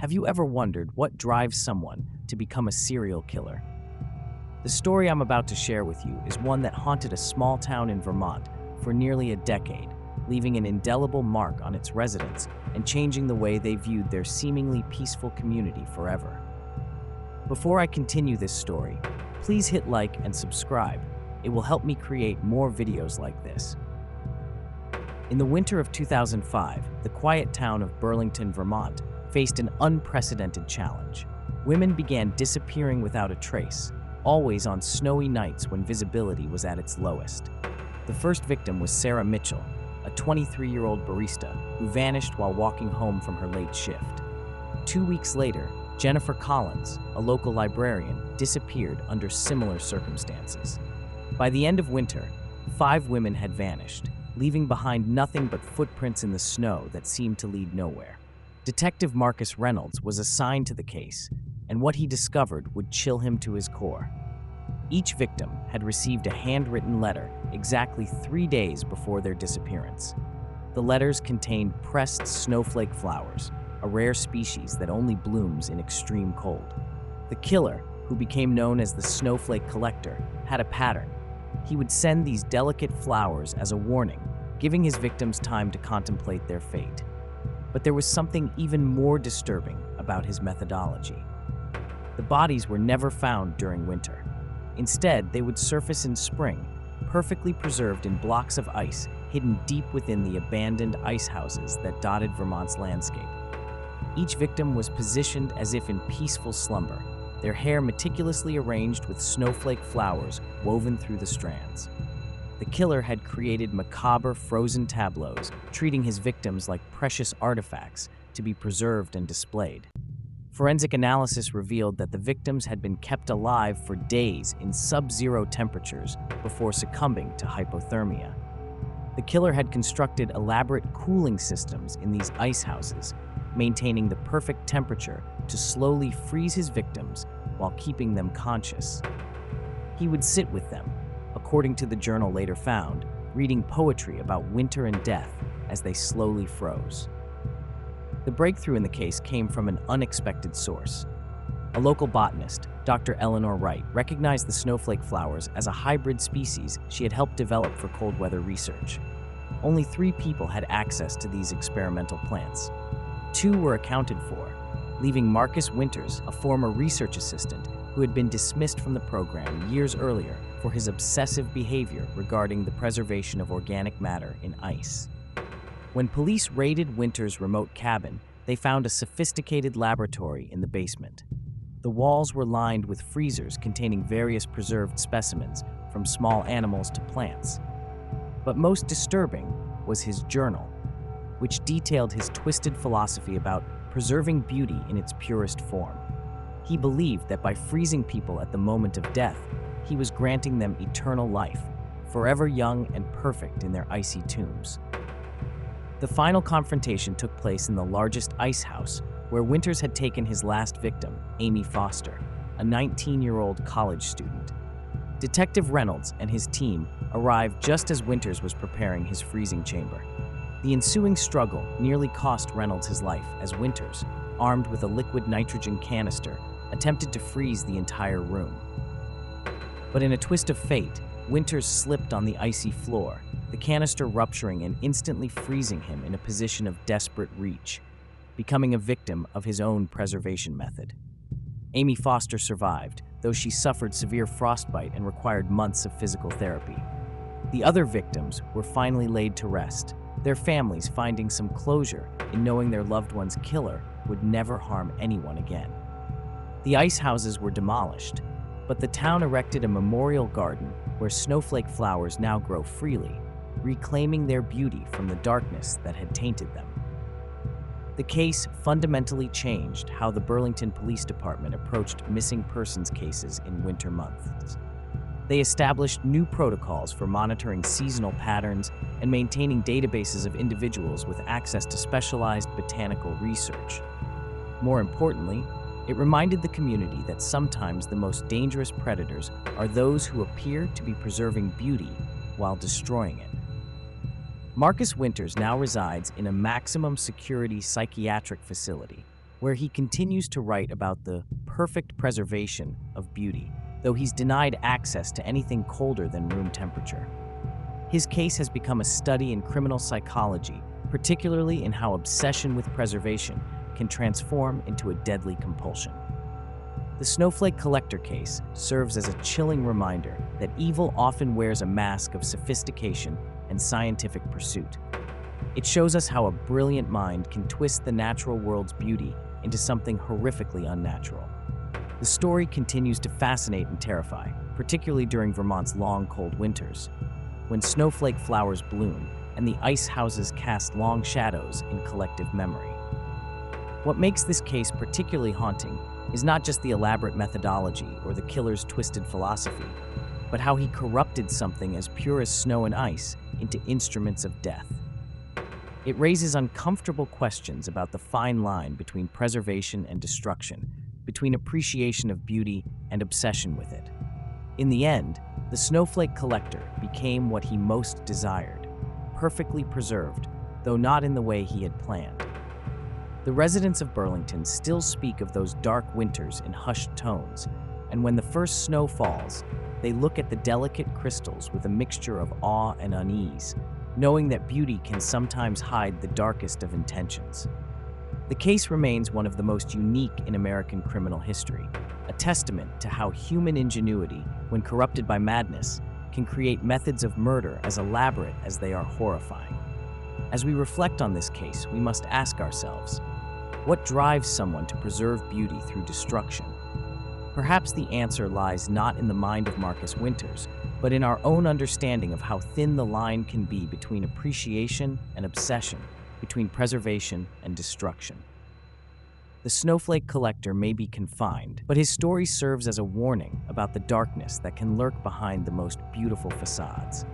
Have you ever wondered what drives someone to become a serial killer? The story I'm about to share with you is one that haunted a small town in Vermont for nearly a decade, leaving an indelible mark on its residents and changing the way they viewed their seemingly peaceful community forever. Before I continue this story, please hit like and subscribe. It will help me create more videos like this. In the winter of 2005, the quiet town of Burlington, Vermont, faced an unprecedented challenge. Women began disappearing without a trace, always on snowy nights when visibility was at its lowest. The first victim was Sarah Mitchell, a 23-year-old barista who vanished while walking home from her late shift. 2 weeks later, Jennifer Collins, a local librarian, disappeared under similar circumstances. By the end of winter, 5 women had vanished, leaving behind nothing but footprints in the snow that seemed to lead nowhere. Detective Marcus Reynolds was assigned to the case, and what he discovered would chill him to his core. Each victim had received a handwritten letter exactly 3 days before their disappearance. The letters contained pressed snowflake flowers, a rare species that only blooms in extreme cold. The killer, who became known as the Snowflake Collector, had a pattern. He would send these delicate flowers as a warning, giving his victims time to contemplate their fate. But there was something even more disturbing about his methodology. The bodies were never found during winter. Instead, they would surface in spring, perfectly preserved in blocks of ice hidden deep within the abandoned ice houses that dotted Vermont's landscape. Each victim was positioned as if in peaceful slumber, their hair meticulously arranged with snowflake flowers woven through the strands. The killer had created macabre frozen tableaus, treating his victims like precious artifacts to be preserved and displayed. Forensic analysis revealed that the victims had been kept alive for days in sub-zero temperatures before succumbing to hypothermia. The killer had constructed elaborate cooling systems in these ice houses, maintaining the perfect temperature to slowly freeze his victims while keeping them conscious. He would sit with them, according to the journal later found, reading poetry about winter and death as they slowly froze. The breakthrough in the case came from an unexpected source. A local botanist, Dr. Eleanor Wright, recognized the snowflake flowers as a hybrid species she had helped develop for cold weather research. Only 3 people had access to these experimental plants. 2 were accounted for, leaving Marcus Winters, a former research assistant who had been dismissed from the program years earlier for his obsessive behavior regarding the preservation of organic matter in ice. When police raided Winters' remote cabin, they found a sophisticated laboratory in the basement. The walls were lined with freezers containing various preserved specimens, from small animals to plants. But most disturbing was his journal, which detailed his twisted philosophy about preserving beauty in its purest form. He believed that by freezing people at the moment of death, he was granting them eternal life, forever young and perfect in their icy tombs. The final confrontation took place in the largest ice house, where Winters had taken his last victim, Amy Foster, a 19-year-old college student. Detective Reynolds and his team arrived just as Winters was preparing his freezing chamber. The ensuing struggle nearly cost Reynolds his life as Winters, armed with a liquid nitrogen canister, attempted to freeze the entire room. But in a twist of fate, Winters slipped on the icy floor, the canister rupturing and instantly freezing him in a position of desperate reach, becoming a victim of his own preservation method. Amy Foster survived, though she suffered severe frostbite and required months of physical therapy. The other victims were finally laid to rest, their families finding some closure in knowing their loved one's killer would never harm anyone again. The ice houses were demolished, but the town erected a memorial garden where snowflake flowers now grow freely, reclaiming their beauty from the darkness that had tainted them. The case fundamentally changed how the Burlington Police Department approached missing persons cases in winter months. They established new protocols for monitoring seasonal patterns and maintaining databases of individuals with access to specialized botanical research. More importantly, it reminded the community that sometimes the most dangerous predators are those who appear to be preserving beauty while destroying it. Marcus Winters now resides in a maximum security psychiatric facility, where he continues to write about the perfect preservation of beauty, though he's denied access to anything colder than room temperature. His case has become a study in criminal psychology, particularly in how obsession with preservation can transform into a deadly compulsion. The Snowflake Collector case serves as a chilling reminder that evil often wears a mask of sophistication and scientific pursuit. It shows us how a brilliant mind can twist the natural world's beauty into something horrifically unnatural. The story continues to fascinate and terrify, particularly during Vermont's long, cold winters, when snowflake flowers bloom and the ice houses cast long shadows in collective memory. What makes this case particularly haunting is not just the elaborate methodology or the killer's twisted philosophy, but how he corrupted something as pure as snow and ice into instruments of death. It raises uncomfortable questions about the fine line between preservation and destruction, between appreciation of beauty and obsession with it. In the end, the Snowflake Collector became what he most desired, perfectly preserved, though not in the way he had planned. The residents of Burlington still speak of those dark winters in hushed tones, and when the first snow falls, they look at the delicate crystals with a mixture of awe and unease, knowing that beauty can sometimes hide the darkest of intentions. The case remains one of the most unique in American criminal history, a testament to how human ingenuity, when corrupted by madness, can create methods of murder as elaborate as they are horrifying. As we reflect on this case, we must ask ourselves, what drives someone to preserve beauty through destruction? Perhaps the answer lies not in the mind of Marcus Winters, but in our own understanding of how thin the line can be between appreciation and obsession, between preservation and destruction. The Snowflake Collector may be confined, but his story serves as a warning about the darkness that can lurk behind the most beautiful facades.